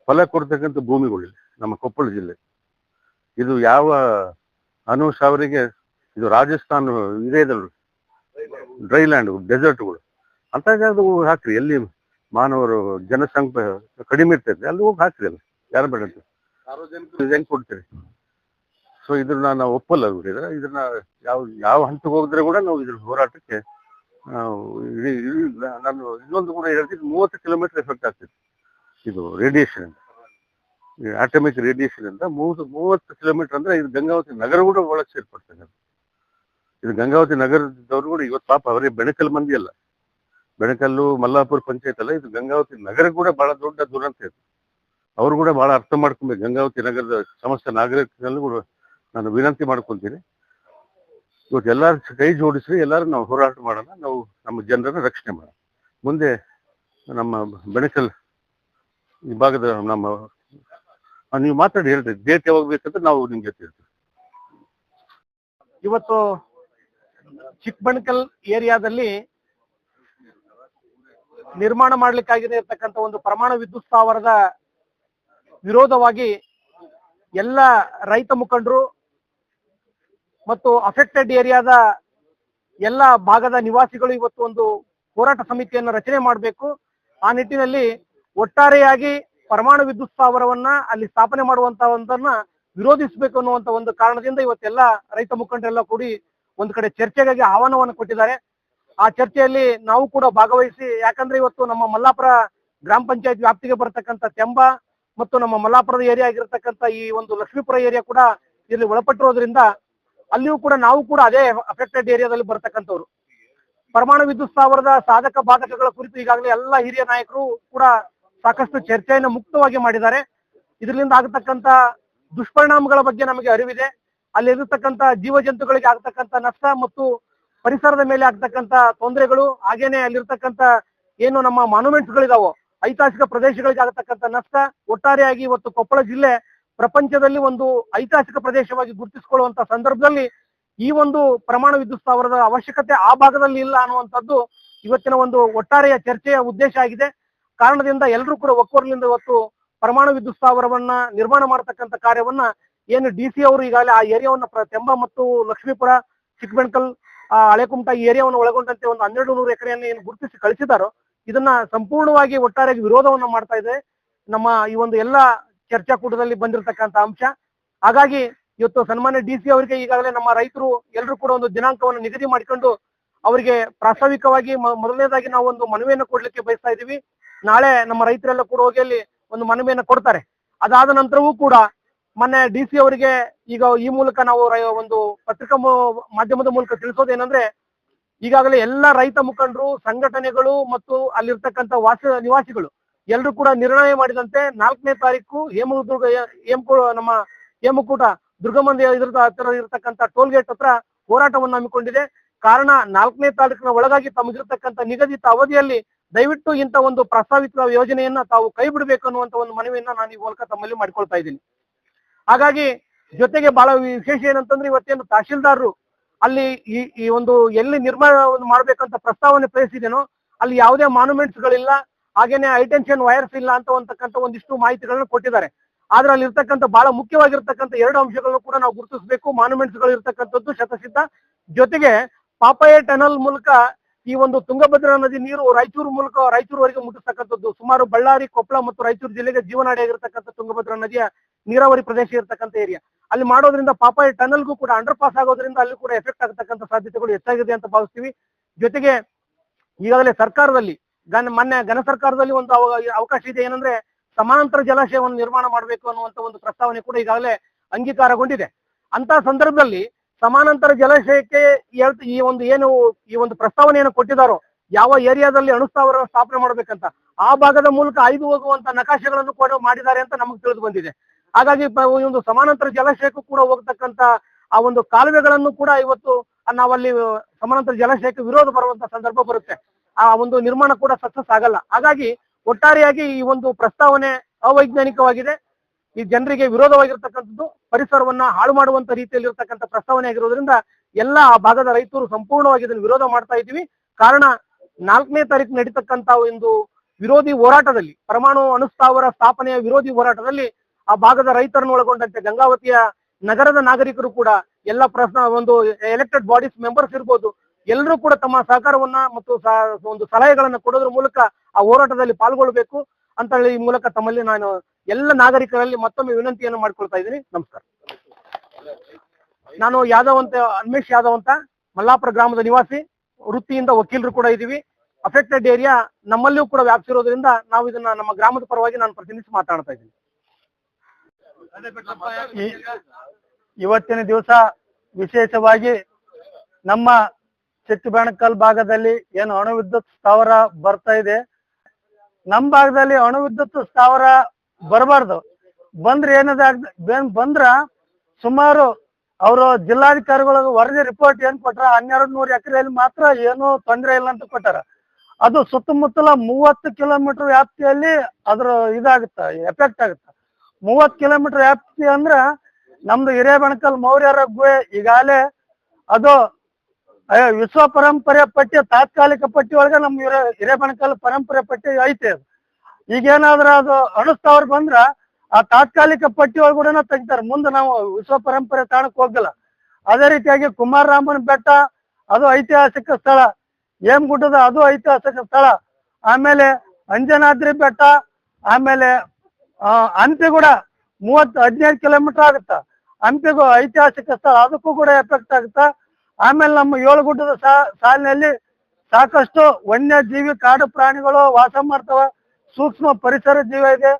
ಫಲ ಕೊಡ್ತಕ್ಕಂಥ ಭೂಮಿಗಳಿಲ್ಲ ನಮ್ಮ ಕೊಪ್ಪಳ ಜಿಲ್ಲೆ. ಇದು ಯಾವ ಅನುಸಾವರಿಗೆ ಇದು ರಾಜಸ್ಥಾನ ಇದೇ ಇದಲ್ಲ, ಡ್ರೈ ಲ್ಯಾಂಡ್ ಡೆಸರ್ಟ್ಗಳು ಅಂತ ಜಾಗದಾಗ ಹೋಗಿ ಹಾಕ್ರಿ. ಎಲ್ಲಿ ಮಾನವರು ಜನಸಂಖ್ಯೆ ಕಡಿಮೆ ಇರ್ತೈತೆ ಅಲ್ಲಿ ಹೋಗಿ ಹಾಕ್ರಿ. ಅಲ್ಲ ಯಾರು ಬೇಡ ಅಂತ ಹೆಂಗ್ ಕೊಡ್ತೀರಿ? ಸೊ ಇದನ್ನ ನಾವು ಒಪ್ಪಲ್ಲ. ಇದನ್ನ ಯಾವ ಹಂತಕ್ಕೆ ಹೋಗಿದ್ರೆ ಕೂಡ ನಾವು ಇದ್ರ ಹೋರಾಟಕ್ಕೆ ನಾನು ಇನ್ನೊಂದು ಕೂಡ ಹೇಳ್ತೀನಿ, 30 ಕಿಲೋಮೀಟರ್ ಎಫೆಕ್ಟ್ ಆಗ್ತೈತಿ ಇದು ರೇಡಿಯೇಷನ್ ಅಂತ, ಆಟಮಿಕ್ ರೇಡಿಯೇಷನ್ ಅಂತ 30 ಕಿಲೋಮೀಟರ್ ಅಂದ್ರೆ ಇದು ಗಂಗಾವತಿ ನಗರ ಕೂಡ ಒಳಗೆ ಸೇರ್ಪಡ್ತದೆ. ಇದು ಗಂಗಾವತಿ ನಗರದವ್ರು ಕೂಡ ಇವತ್ತು ಪಾಪ ಅವರೇ ಬೆಣಕಲ್ ಮಂದಿ ಅಲ್ಲ, ಬೆಣಕಲ್ಲು ಮಲ್ಲಾಪುರ ಪಂಚಾಯತ್ ಅಲ್ಲ, ಇದು ಗಂಗಾವತಿ ನಗರ ಕೂಡ ಬಹಳ ದೊಡ್ಡ ದುರಂತ ಇದೆ. ಅವರು ಕೂಡ ಬಹಳ ಅರ್ಥ ಮಾಡ್ಕೊಬೇಕು. ಗಂಗಾವತಿ ನಗರದ ಸಮಸ್ತ ನಾಗರಿಕರಲ್ಲೂ ಕೂಡ ನಾನು ವಿನಂತಿ ಮಾಡ್ಕೊಂತೀನಿ, ಇವತ್ತು ಎಲ್ಲಾರು ಕೈ ಜೋಡಿಸ್ರಿ, ಎಲ್ಲರೂ ನಾವು ಹೋರಾಟ ಮಾಡೋಣ, ನಾವು ನಮ್ಮ ಜನರನ್ನ ರಕ್ಷಣೆ ಮಾಡೋಣ. ಮುಂದೆ ನಮ್ಮ ಬೆಣಕಲ್ ಈ ಭಾಗದ ನೀವು ಮಾತಾಡಿ ಹೇಳ್ತೀವಿ ಡೇಟ್ ಯಾವಾಗ ಬೇಕಂತ ನಾವು ನಿಮ್ಗೆ ಹೇಳ್ತೀವಿ. ಇವತ್ತು ಚಿಕ್ಕಬಣಕಲ್ ಏರಿಯಾದಲ್ಲಿ ನಿರ್ಮಾಣ ಮಾಡ್ಲಿಕ್ಕಾಗಿದೆ ಇರ್ತಕ್ಕಂಥ ಒಂದು ಪರಮಾಣು ವಿದ್ಯುತ್ ಸ್ಥಾವರದ ವಿರೋಧವಾಗಿ ಎಲ್ಲ ರೈತ ಮುಖಂಡರು ಮತ್ತು ಅಫೆಕ್ಟೆಡ್ ಏರಿಯಾದ ಎಲ್ಲ ಭಾಗದ ನಿವಾಸಿಗಳು ಇವತ್ತು ಒಂದು ಹೋರಾಟ ಸಮಿತಿಯನ್ನು ರಚನೆ ಮಾಡಬೇಕು. ಆ ನಿಟ್ಟಿನಲ್ಲಿ ಒಟ್ಟಾರೆಯಾಗಿ ಪರಮಾಣು ವಿದ್ಯುತ್ ಸ್ಥಾವರವನ್ನ ಅಲ್ಲಿ ಸ್ಥಾಪನೆ ಮಾಡುವಂತವನ್ನ ವಿರೋಧಿಸಬೇಕು ಅನ್ನುವಂತ ಒಂದು ಕಾರಣದಿಂದ ಇವತ್ತೆಲ್ಲ ರೈತ ಮುಖಂಡರೆಲ್ಲ ಕೂಡಿ ಒಂದು ಕಡೆ ಚರ್ಚೆಗಾಗಿ ಆಹ್ವಾನವನ್ನು ಕೊಟ್ಟಿದ್ದಾರೆ. ಆ ಚರ್ಚೆಯಲ್ಲಿ ನಾವು ಕೂಡ ಭಾಗವಹಿಸಿ, ಯಾಕಂದ್ರೆ ಇವತ್ತು ನಮ್ಮ ಮಲ್ಲಾಪುರ ಗ್ರಾಮ ಪಂಚಾಯತ್ ವ್ಯಾಪ್ತಿಗೆ ಬರತಕ್ಕಂತ ತೆಂಬ ಮತ್ತು ನಮ್ಮ ಮಲ್ಲಾಪುರದ ಏರಿಯಾ ಆಗಿರತಕ್ಕಂತ ಈ ಒಂದು ಲಕ್ಷ್ಮೀಪುರ ಏರಿಯಾ ಕೂಡ ಇಲ್ಲಿ ಒಳಪಟ್ಟಿರೋದ್ರಿಂದ ಅಲ್ಲಿಯೂ ಕೂಡ ನಾವು ಕೂಡ ಅದೇ ಅಫೆಕ್ಟೆಡ್ ಏರಿಯಾದಲ್ಲಿ ಬರ್ತಕ್ಕಂಥವ್ರು. ಪರಮಾಣು ವಿದ್ಯುತ್ ಸ್ಥಾವರದ ಸಾಧಕ ಬಾಧಕಗಳ ಕುರಿತು ಈಗಾಗಲೇ ಎಲ್ಲ ಹಿರಿಯ ನಾಯಕರು ಕೂಡ ಸಾಕಷ್ಟು ಚರ್ಚೆಯನ್ನು ಮುಕ್ತವಾಗಿ ಮಾಡಿದ್ದಾರೆ. ಇದರಿಂದ ಆಗತಕ್ಕಂತ ದುಷ್ಪರಿಣಾಮಗಳ ಬಗ್ಗೆ ನಮಗೆ ಅರಿವಿದೆ. ಅಲ್ಲಿರತಕ್ಕಂತ ಜೀವ ಜಂತುಗಳಿಗೆ ಆಗ್ತಕ್ಕಂತ ನಷ್ಟ ಮತ್ತು ಪರಿಸರದ ಮೇಲೆ ಆಗ್ತಕ್ಕಂತ ತೊಂದರೆಗಳು, ಹಾಗೇನೆ ಅಲ್ಲಿರ್ತಕ್ಕಂತ ಏನು ನಮ್ಮ ಮಾನ್ಯುಮೆಂಟ್ಸ್ ಗಳಿದಾವೋ ಐತಿಹಾಸಿಕ ಪ್ರದೇಶಗಳಿಗೆ ಆಗತಕ್ಕಂತ ನಷ್ಟ, ಒಟ್ಟಾರೆಯಾಗಿ ಇವತ್ತು ಕೊಪ್ಪಳ ಜಿಲ್ಲೆ ಪ್ರಪಂಚದಲ್ಲಿ ಒಂದು ಐತಿಹಾಸಿಕ ಪ್ರದೇಶವಾಗಿ ಗುರುತಿಸಿಕೊಳ್ಳುವಂತ ಸಂದರ್ಭದಲ್ಲಿ ಈ ಒಂದು ಪರಮಾಣು ವಿದ್ಯುತ್ ಸ್ಥಾವರದ ಅವಶ್ಯಕತೆ ಆ ಭಾಗದಲ್ಲಿ ಇಲ್ಲ ಅನ್ನುವಂಥದ್ದು ಇವತ್ತಿನ ಒಂದು ಒಟ್ಟಾರೆಯ ಚರ್ಚೆಯ ಉದ್ದೇಶ ಆಗಿದೆ. ಕಾರಣದಿಂದ ಎಲ್ಲರೂ ಕೂಡ ಒಕ್ಕೊರಲಿಂದ ಇವತ್ತು ಪರಮಾಣು ವಿದ್ಯುತ್ ಸ್ಥಾವರವನ್ನ ನಿರ್ಮಾಣ ಮಾಡತಕ್ಕಂತ ಕಾರ್ಯವನ್ನ ಏನು DC ಅವರು ಈಗಾಗಲೇ ಆ ಏರಿಯಾವನ್ನ ತೆಂಬ ಮತ್ತು ಲಕ್ಷ್ಮೀಪುರ, ಚಿಕ್ಕಬೆಣಕಲ್, ಹಳೆಕುಮಟ ಈ ಏರಿಯಾವನ್ನು ಒಳಗೊಂಡಂತೆ ಒಂದು 1200 ಎಕರೆಯನ್ನು ಏನು ಗುರುತಿಸಿ ಕಳಿಸಿದಾರೋ ಇದನ್ನ ಸಂಪೂರ್ಣವಾಗಿ ಒಟ್ಟಾರೆಯಾಗಿ ವಿರೋಧವನ್ನ ಮಾಡ್ತಾ ಇದೆ ನಮ್ಮ ಈ ಒಂದು ಎಲ್ಲ ಚರ್ಚಾಕೂಟದಲ್ಲಿ ಬಂದಿರತಕ್ಕಂತ ಅಂಶ. ಹಾಗಾಗಿ ಇವತ್ತು ಸನ್ಮಾನ್ಯ DC ಅವರಿಗೆ ಈಗಾಗಲೇ ನಮ್ಮ ರೈತರು ಎಲ್ಲರೂ ಕೂಡ ಒಂದು ದಿನಾಂಕವನ್ನು ನಿಗದಿ ಮಾಡಿಕೊಂಡು ಅವರಿಗೆ ಪ್ರಾಸ್ತಾವಿಕವಾಗಿ ಮೊದಲನೇದಾಗಿ ನಾವು ಒಂದು ಮನವಿಯನ್ನು ಕೊಡ್ಲಿಕ್ಕೆ ಬಯಸ್ತಾ ಇದೀವಿ. ನಾಳೆ ನಮ್ಮ ರೈತರೆಲ್ಲ ಕೂಡ ಹೋಗಿ ಅಲ್ಲಿ ಒಂದು ಮನವಿಯನ್ನು ಕೊಡ್ತಾರೆ. ಅದಾದ ನಂತರವೂ ಕೂಡ ಮೊನ್ನೆ DC ಅವರಿಗೆ ಈಗ ಈ ಮೂಲಕ ನಾವು ಒಂದು ಪತ್ರಿಕಾ ಮಾಧ್ಯಮದ ಮೂಲಕ ತಿಳಿಸೋದೇನಂದ್ರೆ, ಈಗಾಗಲೇ ಎಲ್ಲ ರೈತ ಮುಖಂಡರು, ಸಂಘಟನೆಗಳು ಮತ್ತು ಅಲ್ಲಿರ್ತಕ್ಕಂಥ ನಿವಾಸಿಗಳು ಎಲ್ಲರೂ ಕೂಡ ನಿರ್ಣಯ ಮಾಡಿದಂತೆ 4ನೇ ತಾರೀಕು ನಮ್ಮ ಹೇಮಕೂಟ ದುರ್ಗಮಂದಿ ಹತ್ರ ಇರತಕ್ಕಂಥ ಟೋಲ್ ಗೇಟ್ ಹತ್ರ ಹೋರಾಟವನ್ನು ಹಮ್ಮಿಕೊಂಡಿದೆ. ಕಾರಣ 4ನೇ ತಾರೀಕಿನ ಒಳಗಾಗಿ ತಮಗಿರ್ತಕ್ಕಂಥ ನಿಗದಿತ ಅವಧಿಯಲ್ಲಿ ದಯವಿಟ್ಟು ಇಂಥ ಒಂದು ಪ್ರಸ್ತಾವಿತ ಯೋಜನೆಯನ್ನ ತಾವು ಕೈ ಬಿಡಬೇಕು ಅನ್ನುವಂತ ಒಂದು ಮನವಿಯನ್ನ ನಾನು ಈ ಮೂಲಕ ತಮ್ಮಲ್ಲಿ ಮಾಡ್ಕೊಳ್ತಾ ಇದ್ದೀನಿ. ಹಾಗಾಗಿ ಜೊತೆಗೆ ಬಹಳ ವಿಶೇಷ ಏನಂತಂದ್ರೆ, ಇವತ್ತೇನು ತಹಶೀಲ್ದಾರರು ಅಲ್ಲಿ ಈ ಒಂದು ಎಲ್ಲಿ ನಿರ್ಮಾಣ ಮಾಡ್ಬೇಕಂತ ಪ್ರಸ್ತಾವನೆ ಕಳಿಸಿದೇನೋ ಅಲ್ಲಿ ಯಾವುದೇ ಮಾನ್ಯುಮೆಂಟ್ಸ್ ಗಳಿಲ್ಲ, ಹಾಗೇನೆ ಹೈಟೆನ್ಷನ್ ವೈರ್ಸ್ ಇಲ್ಲ ಅಂತಕ್ಕಂಥ ಒಂದಿಷ್ಟು ಮಾಹಿತಿಗಳನ್ನ ಕೊಟ್ಟಿದ್ದಾರೆ. ಆದ್ರೆ ಅಲ್ಲಿ ಇರ್ತಕ್ಕಂಥ ಬಹಳ ಮುಖ್ಯವಾಗಿರ್ತಕ್ಕಂಥ 2 ಅಂಶಗಳನ್ನು ಕೂಡ ನಾವು ಗುರುತಿಸಬೇಕು. ಮಾನ್ಯುಮೆಂಟ್ಸ್ ಗಳು ಇರ್ತಕ್ಕಂಥದ್ದು ಶತಸಿದ್ಧ, ಜೊತೆಗೆ ಪಾಪಯ್ಯ ಟನಲ್ ಮೂಲಕ ಈ ಒಂದು ತುಂಗಭದ್ರಾ ನದಿ ನೀರು ರಾಯಚೂರುವರೆಗೆ ಮುಟ್ಟಿಸ್ತಕ್ಕಂಥದ್ದು. ಸುಮಾರು ಬಳ್ಳಾರಿ, ಕೊಪ್ಪಳ ಮತ್ತು ರಾಯಚೂರು ಜಿಲ್ಲೆಗೆ ಜೀವನಾಡಿಯಾಗಿರ್ತಕ್ಕಂಥ ತುಂಗಭದ್ರಾ ನದಿಯ ನೀರಾವರಿ ಪ್ರದೇಶ ಇರತಕ್ಕಂಥ ಏರಿಯಾ ಅಲ್ಲಿ ಮಾಡೋದ್ರಿಂದ ಪಾಪಯ್ಯ ಟನಲ್ಗೂ ಕೂಡ ಅಂಡರ್ ಪಾಸ್ ಆಗೋದ್ರಿಂದ ಅಲ್ಲಿ ಕೂಡ ಎಫೆಕ್ಟ್ ಆಗತಕ್ಕಂಥ ಸಾಧ್ಯತೆಗಳು ಹೆಚ್ಚಾಗಿದೆ ಅಂತ ಭಾವಿಸ್ತೀವಿ. ಜೊತೆಗೆ ಈಗಾಗಲೇ ಸರ್ಕಾರದಲ್ಲಿ ಮೊನ್ನೆ ಘನ ಸರ್ಕಾರದಲ್ಲಿ ಒಂದು ಅವಕಾಶ ಇದೆ, ಏನಂದ್ರೆ ಸಮಾನಾಂತರ ಜಲಾಶಯವನ್ನು ನಿರ್ಮಾಣ ಮಾಡಬೇಕು ಅನ್ನುವಂತ ಒಂದು ಪ್ರಸ್ತಾವನೆ ಕೂಡ ಈಗಾಗಲೇ ಅಂಗೀಕಾರಗೊಂಡಿದೆ. ಅಂತ ಸಂದರ್ಭದಲ್ಲಿ ಸಮಾನಾಂತರ ಜಲಾಶಯಕ್ಕೆ ಈ ಒಂದು ಪ್ರಸ್ತಾವನೆಯನ್ನು ಕೊಟ್ಟಿದ್ದಾರೋ, ಯಾವ ಏರಿಯಾದಲ್ಲಿ ಅಣುಸ್ಥಾವರ ಸ್ಥಾಪನೆ ಮಾಡ್ಬೇಕಂತ ಆ ಭಾಗದ ಮೂಲಕ ಹಾಯ್ದು ಹೋಗುವಂತ ನಕಾಶೆಗಳನ್ನು ಕೂಡ ಮಾಡಿದ್ದಾರೆ ಅಂತ ನಮಗೆ ತಿಳಿದು ಬಂದಿದೆ. ಹಾಗಾಗಿ ಈ ಒಂದು ಸಮಾನಾಂತರ ಜಲಾಶಯಕ್ಕೂ ಕೂಡ ಹೋಗ್ತಕ್ಕಂತ ಆ ಒಂದು ಕಾಲುವೆಗಳನ್ನು ಕೂಡ ಇವತ್ತು ನಾವಲ್ಲಿ ಸಮಾನಾಂತರ ಜಲಾಶಯಕ್ಕೆ ವಿರೋಧ ಬರುವಂತ ಸಂದರ್ಭ ಬರುತ್ತೆ. ಆ ಒಂದು ನಿರ್ಮಾಣ ಕೂಡ ಸಕ್ಸಸ್ ಆಗಲ್ಲ. ಹಾಗಾಗಿ ಒಟ್ಟಾರೆಯಾಗಿ ಈ ಒಂದು ಪ್ರಸ್ತಾವನೆ ಅವೈಜ್ಞಾನಿಕವಾಗಿದೆ, ಈ ಜನರಿಗೆ ವಿರೋಧವಾಗಿರ್ತಕ್ಕಂಥದ್ದು, ಪರಿಸರವನ್ನ ಹಾಳು ಮಾಡುವಂತ ರೀತಿಯಲ್ಲಿ ಇರ್ತಕ್ಕಂಥ ಪ್ರಸ್ತಾವನೆ ಆಗಿರೋದ್ರಿಂದ ಎಲ್ಲ ಆ ಭಾಗದ ರೈತರು ಸಂಪೂರ್ಣವಾಗಿ ಇದನ್ನು ವಿರೋಧ ಮಾಡ್ತಾ ಇದ್ದೀವಿ. ಕಾರಣ 4ನೇ ತಾರೀಕು ನಡೀತಕ್ಕಂತ ಒಂದು ವಿರೋಧಿ ಹೋರಾಟದಲ್ಲಿ, ಪರಮಾಣು ಅಣುಸ್ಥಾವರ ಸ್ಥಾಪನೆಯ ವಿರೋಧಿ ಹೋರಾಟದಲ್ಲಿ ಆ ಭಾಗದ ರೈತರನ್ನು ಒಳಗೊಂಡಂತೆ ಗಂಗಾವತಿಯ ನಗರದ ನಾಗರಿಕರು ಕೂಡ ಎಲ್ಲ ಒಂದು ಎಲೆಕ್ಟೆಡ್ ಬಾಡೀಸ್ ಮೆಂಬರ್ಸ್ ಇರ್ಬೋದು, ಎಲ್ಲರೂ ಕೂಡ ತಮ್ಮ ಸಹಕಾರವನ್ನ ಮತ್ತು ಒಂದು ಸಲಹೆಗಳನ್ನ ಕೊಡೋದ್ರ ಮೂಲಕ ಆ ಹೋರಾಟದಲ್ಲಿ ಪಾಲ್ಗೊಳ್ಬೇಕು ಅಂತ ಹೇಳಿ ಈ ಮೂಲಕ ತಮ್ಮಲ್ಲಿ ನಾನು ಎಲ್ಲ ನಾಗರಿಕರಲ್ಲಿ ಮತ್ತೊಮ್ಮೆ ವಿನಂತಿಯನ್ನು ಮಾಡ್ಕೊಳ್ತಾ ಇದ್ದೀನಿ. ನಮಸ್ಕಾರ. ನಾನು ಯಾದವ್ ಅಂತ, ಅನ್ಮೇಶ್ ಯಾದವ್ ಅಂತ, ಮಲ್ಲಾಪುರ ಗ್ರಾಮದ ನಿವಾಸಿ, ವೃತ್ತಿಯಿಂದ ವಕೀಲರು ಕೂಡ ಇದೀವಿ. ಅಫೆಕ್ಟೆಡ್ ಏರಿಯಾ ನಮ್ಮಲ್ಲಿಯೂ ಕೂಡ ವ್ಯಾಪಿಸಿರೋದ್ರಿಂದ ನಾವು ಇದನ್ನ ನಮ್ಮ ಗ್ರಾಮದ ಪರವಾಗಿ ನಾನು ಪ್ರತಿನಿಧಿಸಿ ಮಾತಾಡ್ತಾ ಇದ್ದೀನಿ. ಇವತ್ತಿನ ದಿವಸ ವಿಶೇಷವಾಗಿ ನಮ್ಮ ಚಿಕ್ಕಬೇಣಕಲ್ ಭಾಗದಲ್ಲಿ ಏನು ಅಣು ವಿದ್ಯುತ್ ಸ್ಥಾವರ ಬರ್ತಾ ಇದೆ, ನಮ್ಮ ಭಾಗದಲ್ಲಿ ಅಣು ವಿದ್ಯುತ್ ಸ್ಥಾವರ ಬರಬಾರ್ದು. ಬಂದ್ರೆ ಬಂದ್ರ ಸುಮಾರು ಅವರು ಜಿಲ್ಲಾಧಿಕಾರಿಗಳ ವರದಿ ರಿಪೋರ್ಟ್ ಏನ್ ಕೊಟ್ರ 1200 ಎಕರೆಯಲ್ಲಿ ಮಾತ್ರ ಏನು ತೊಂದರೆ ಇಲ್ಲ ಅಂತ ಕೊಟ್ಟಾರ. ಅದು ಸುತ್ತಮುತ್ತಲ 30 ಕಿಲೋಮೀಟರ್ ವ್ಯಾಪ್ತಿಯಲ್ಲಿ ಅದ್ರ ಇದಾಗುತ್ತ, ಎಫೆಕ್ಟ್ ಆಗುತ್ತ. 30 ಕಿಲೋಮೀಟರ್ ವ್ಯಾಪ್ತಿ ಅಂದ್ರ ನಮ್ದು ಹಿರೇಬೆಣಕಲ್ ಮೌರ್ಯರ ಗುಹೆ ಈಗಾಗಲೇ ಅದು ವಿಶ್ವ ಪರಂಪರೆ ಪಟ್ಟಿ, ತಾತ್ಕಾಲಿಕ ಪಟ್ಟಿ ಒಳಗೆ ನಮ್ ಹಿರೇಬೆಣಕಲ್ ಪರಂಪರೆ ಪಟ್ಟಿ ಐತೆ. ಅದು ಈಗೇನಾದ್ರ ಅದು ಅಣುಸ್ಥಾವರ ಬಂದ್ರ ಆ ತಾತ್ಕಾಲಿಕ ಪಟ್ಟಿ ಒಳಗೂಡನ ತೆಗಿತಾರೆ. ಮುಂದೆ ನಾವು ವಿಶ್ವ ಪರಂಪರೆ ತಾಣಕ್ಕೆ ಹೋಗಲ್ಲ. ಅದೇ ರೀತಿಯಾಗಿ ಕುಮಾರರಾಮನ ಬೆಟ್ಟ ಅದು ಐತಿಹಾಸಿಕ ಸ್ಥಳ, ಹೇಮಗುಡ್ಡದ ಅದು ಐತಿಹಾಸಿಕ ಸ್ಥಳ, ಆಮೇಲೆ ಅಂಜನಾದ್ರಿ ಬೆಟ್ಟ, ಆಮೇಲೆ ಹಂಪಿಗೂಡ 15 ಕಿಲೋಮೀಟರ್ ಆಗುತ್ತ. ಹಂಪಿಗೂ ಐತಿಹಾಸಿಕ ಸ್ಥಳ, ಅದಕ್ಕೂ ಕೂಡ ಎಫೆಕ್ಟ್ ಆಗುತ್ತ. ಆಮೇಲೆ ನಮ್ಮ ಏಳುಗುಡ್ಡದ ಸಾಲಿನಲ್ಲಿ ಸಾಕಷ್ಟು ವನ್ಯ ಜೀವಿ ಕಾಡು ಪ್ರಾಣಿಗಳು ವಾಸ ಮಾಡ್ತಾವ, ಸೂಕ್ಷ್ಮ ಪರಿಸರ ಜೀವ ಇದೆ.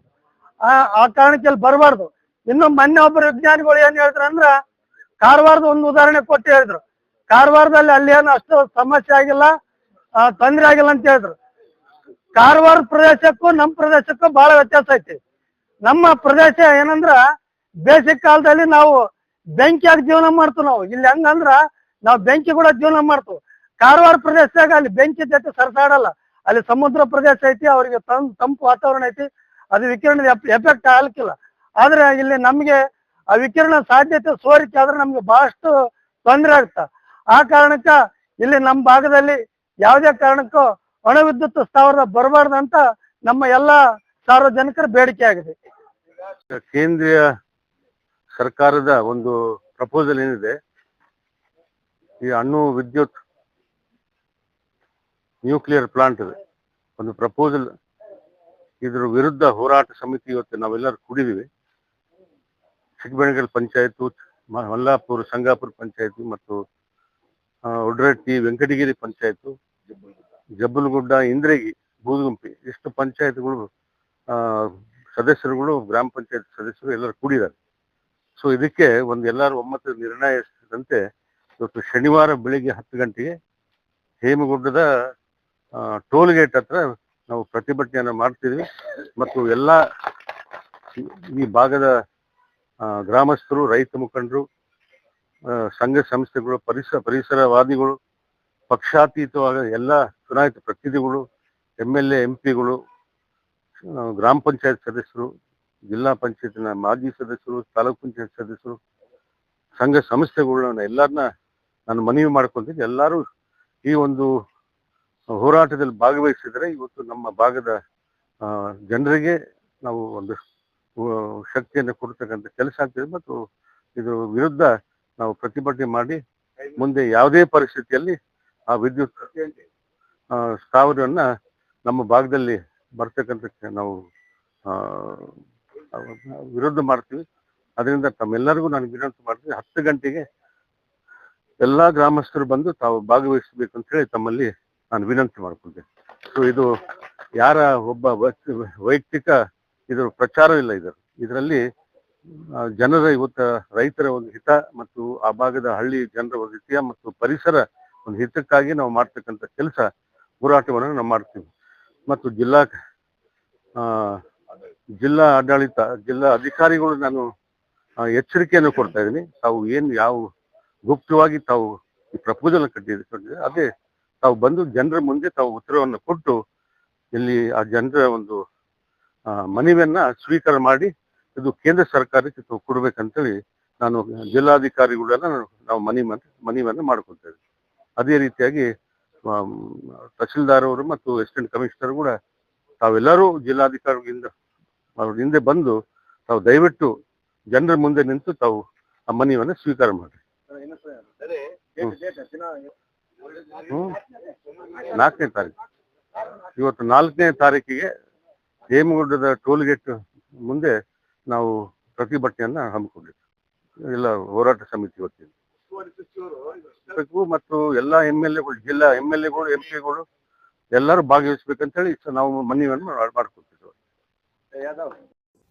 ಆ ಕಾರಣಕ್ಕೆ ಇಲ್ಲಿ ಬರಬಾರ್ದು. ಇನ್ನು ಮೊನ್ನೆ ಒಬ್ಬರು ವಿಜ್ಞಾನಿಗಳು ಏನ್ ಹೇಳಿದ್ರು ಅಂದ್ರ, ಕಾರವಾರದ ಒಂದು ಉದಾಹರಣೆ ಕೊಟ್ಟು ಹೇಳಿದ್ರು. ಕಾರವಾರದಲ್ಲಿ ಅಲ್ಲಿ ಏನು ಅಷ್ಟು ಸಮಸ್ಯೆ ಆಗಿಲ್ಲ, ತೊಂದರೆ ಆಗಿಲ್ಲ ಅಂತ ಹೇಳಿದ್ರು. ಕಾರವಾರ ಪ್ರದೇಶಕ್ಕೂ ನಮ್ಮ ಪ್ರದೇಶಕ್ಕೂ ಬಹಳ ವ್ಯತ್ಯಾಸ ಐತಿ. ನಮ್ಮ ಪ್ರದೇಶ ಏನಂದ್ರ ಬೇಸಿಗೆ ಕಾಲದಲ್ಲಿ ನಾವು ಬೆಂಕಿಯಾಗಿ ಜೀವನ ಮಾಡ್ತೀವಿ. ನಾವು ಇಲ್ಲಿ ಹೆಂಗಂದ್ರ ನಾವು ಬೆಂಕಿ ಕೂಡ ಜೀವನ ಮಾಡ್ತೀವಿ. ಕಾರವಾರ ಪ್ರದೇಶದಾಗ ಅಲ್ಲಿ ಬೆಂಕಿ ಜೊತೆ ಸರಸಾಡಲ್ಲ. ಅಲ್ಲಿ ಸಮುದ್ರ ಪ್ರದೇಶ ಐತಿ, ಅವ್ರಿಗೆ ತಂಪು ವಾತಾವರಣ ಐತಿ, ಅದು ವಿಕಿರಣದ ಎಫೆಕ್ಟ್ ಆಗ್ಲಿಕ್ಕಿಲ್ಲ. ಆದ್ರೆ ಇಲ್ಲಿ ನಮ್ಗೆ ಆ ವಿಕಿರಣ ಸಾಧ್ಯತೆ ಸೋರಿಕೆ ಆದ್ರೆ ನಮ್ಗೆ ಬಹಳಷ್ಟು ತೊಂದರೆ ಆಗ್ತ. ಆ ಕಾರಣಕ್ಕ ಇಲ್ಲಿ ನಮ್ಮ ಭಾಗದಲ್ಲಿ ಯಾವುದೇ ಕಾರಣಕ್ಕೂ ಅಣು ವಿದ್ಯುತ್ ಸ್ಥಾವರ ಬರಬಾರ್ದು ಅಂತ ನಮ್ಮ ಎಲ್ಲಾ ಸಾರ್ವಜನಿಕರ ಬೇಡಿಕೆ ಆಗಿದೆ. ಕೇಂದ್ರೀಯ ಸರ್ಕಾರದ ಒಂದು ಪ್ರಪೋಸಲ್ ಏನಿದೆ, ಈ ಅಣು ವಿದ್ಯುತ್ ನ್ಯೂಕ್ಲಿಯರ್ ಪ್ಲಾಂಟ್ ಇದೆ ಒಂದು ಪ್ರಪೋಸಲ್, ಇದ್ರ ವಿರುದ್ಧ ಹೋರಾಟ ಸಮಿತಿ ಇವತ್ತು ನಾವೆಲ್ಲರೂ ಕೂಡಿದೀವಿ. ಚಿಕ್ಕಬೇಣಕಲ್ ಪಂಚಾಯತ್, ಮಲ್ಲಾಪುರ ಸಂಗಾಪುರ ಪಂಚಾಯತ್ ಮತ್ತು ಉಡ್ರಟ್ಟಿ ವೆಂಕಟಗಿರಿ ಪಂಚಾಯತ್, ಜಬ್ಬಲಗುಡ್ಡ, ಇಂದ್ರಗಿ, ಬೂದಗುಂಪಿ, ಇಷ್ಟು ಪಂಚಾಯತ್ಗಳು ಸದಸ್ಯರುಗಳು, ಗ್ರಾಮ ಪಂಚಾಯತ್ ಸದಸ್ಯರು ಎಲ್ಲರೂ ಕೂಡಿದ್ದಾರೆ. ಸೊ ಇದಕ್ಕೆ ಎಲ್ಲರೂ ಒಮ್ಮತ ನಿರ್ಣಯಿಸಿದಂತೆ ಇವತ್ತು ಶನಿವಾರ ಬೆಳಿಗ್ಗೆ 10 ಗಂಟೆಗೆ ಹೇಮಗುಡ್ಡದ ಟೋಲ್ ಗೇಟ್ ಹತ್ರ ನಾವು ಪ್ರತಿಭಟನೆಯನ್ನು ಮಾಡ್ತಿದ್ವಿ. ಮತ್ತು ಎಲ್ಲ ಈ ಭಾಗದ ಗ್ರಾಮಸ್ಥರು, ರೈತ ಮುಖಂಡರು, ಸಂಘ ಸಂಸ್ಥೆಗಳು, ಪರಿಸರವಾದಿಗಳು, ಪಕ್ಷಾತೀತವಾದ ಎಲ್ಲ ಚುನಾಯಿತ ಪ್ರತಿನಿಧಿಗಳು, MLA MP ಗಳು, ಗ್ರಾಮ ಪಂಚಾಯತ್ ಸದಸ್ಯರು, ಜಿಲ್ಲಾ ಪಂಚಾಯತ್ನ ಮಾಜಿ ಸದಸ್ಯರು, ತಾಲೂಕ್ ಪಂಚಾಯತ್ ಸದಸ್ಯರು, ಸಂಘ ಸಂಸ್ಥೆಗಳನ್ನ ಎಲ್ಲರನ್ನ ನಾನು ಮನವಿ ಮಾಡ್ಕೊಂತೀನಿ. ಎಲ್ಲರೂ ಈ ಒಂದು ಹೋರಾಟದಲ್ಲಿ ಭಾಗವಹಿಸಿದರೆ ಇವತ್ತು ನಮ್ಮ ಭಾಗದ ಜನರಿಗೆ ನಾವು ಒಂದು ಶಕ್ತಿಯನ್ನು ಕೊಡ್ತಕ್ಕಂಥ ಕೆಲಸ ಆಗ್ತದೆ. ಮತ್ತು ಇದ್ರ ವಿರುದ್ಧ ನಾವು ಪ್ರತಿಭಟನೆ ಮಾಡಿ ಮುಂದೆ ಯಾವುದೇ ಪರಿಸ್ಥಿತಿಯಲ್ಲಿ ಆ ವಿದ್ಯುತ್ ಸ್ಥಾವರವನ್ನ ನಮ್ಮ ಭಾಗದಲ್ಲಿ ಬರ್ತಕ್ಕಂಥ ನಾವು ವಿರೋಧ ಮಾಡ್ತೀವಿ. ಅದರಿಂದ ತಮ್ಮೆಲ್ಲರಿಗೂ ನಾನು ವಿನಂತಿ ಮಾಡ್ತೀನಿ, 10 ಗಂಟೆಗೆ ಎಲ್ಲಾ ಗ್ರಾಮಸ್ಥರು ಬಂದು ತಾವು ಭಾಗವಹಿಸಬೇಕು ಅಂತ ಹೇಳಿ ತಮ್ಮಲ್ಲಿ ನಾನು ವಿನಂತಿ ಮಾಡ್ಕೊಳ್ತೇನೆ. ಸೊ ಇದು ಯಾರ ಒಬ್ಬ ವೈಯಕ್ತಿಕ ಇದರ ಪ್ರಚಾರ ಇಲ್ಲ. ಇದರಲ್ಲಿ ಜನರ ಇವತ್ತು ರೈತರ ಒಂದು ಹಿತ ಮತ್ತು ಆ ಭಾಗದ ಹಳ್ಳಿ ಜನರ ಒಂದು ಹಿತ ಮತ್ತು ಪರಿಸರ ಒಂದು ಹಿತಕ್ಕಾಗಿ ನಾವು ಮಾಡ್ತಕ್ಕಂಥ ಕೆಲಸ, ಹೋರಾಟವನ್ನು ನಾವು ಮಾಡ್ತೀವಿ. ಮತ್ತು ಜಿಲ್ಲಾ ಆಡಳಿತ, ಜಿಲ್ಲಾ ಅಧಿಕಾರಿಗಳು ನಾನು ಎಚ್ಚರಿಕೆಯನ್ನು ಕೊಡ್ತಾ ಇದ್ದೀನಿ. ತಾವು ಯಾವ ಗುಪ್ತವಾಗಿ ತಾವು ಈ ಪ್ರಪೋಸಲ್ ಕಟ್ಟಿದ್ರೆ ಅದೇ ತಾವು ಬಂದು ಜನರ ಮುಂದೆ ತಾವು ಉತ್ತರವನ್ನು ಕೊಟ್ಟು ಇಲ್ಲಿ ಆ ಜನರ ಒಂದು ಮನವಿಯನ್ನ ಸ್ವೀಕಾರ ಮಾಡಿ ಇದು ಕೇಂದ್ರ ಸರ್ಕಾರಕ್ಕೆ ತಾವು ಕೊಡ್ಬೇಕಂತೇಳಿ ನಾನು ಜಿಲ್ಲಾಧಿಕಾರಿಗಳೆಲ್ಲ ನಾವು ಮನವಿಯನ್ನು ಮಾಡ್ಕೊಳ್ತೇವೆ. ಅದೇ ರೀತಿಯಾಗಿ ತಹಶೀಲ್ದಾರ್ ಅವರು ಮತ್ತು ಅಸಿಸ್ಟೆಂಟ್ ಕಮಿಷನರ್ ಕೂಡ ತಾವೆಲ್ಲರೂ ಜಿಲ್ಲಾಧಿಕಾರಿಗಳಿಂದ ಅವ್ರ ಹಿಂದೆ ಬಂದು ತಾವು ದಯವಿಟ್ಟು ಜನರ ಮುಂದೆ ನಿಂತು ತಾವು ಆ ಮನವಿಯನ್ನು ಸ್ವೀಕಾರ ಮಾಡಿ. 4ನೇ ತಾರೀಕು. ಇವತ್ತು 4ನೇ ತಾರೀಕಿಗೆ ಹೇಮಗುಡ್ಡದ ಟೋಲ್ ಗೇಟ್ ಮುಂದೆ ನಾವು ಪ್ರತಿಭಟನೆಯನ್ನ ಹಮ್ಮಿಕೊಂಡಿದ್ವಿ, ಎಲ್ಲ ಹೋರಾಟ ಸಮಿತಿ ವತಿಯಿಂದ. ಮತ್ತು ಎಲ್ಲ MLA ಗಳು, ಜಿಲ್ಲಾ MLA ಗಳು, MP ಗಳು ಎಲ್ಲರೂ ಭಾಗವಹಿಸ್ಬೇಕಂತ ಹೇಳಿ ನಾವು ಮನವಿಯನ್ನು ಮಾಡ್ಕೊತಿದ್ವಿ.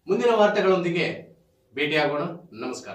ಮುಂದಿನ ವಾರ್ತೆಗಳೊಂದಿಗೆ ಭೇಟಿಯಾಗೋಣ. ನಮಸ್ಕಾರ.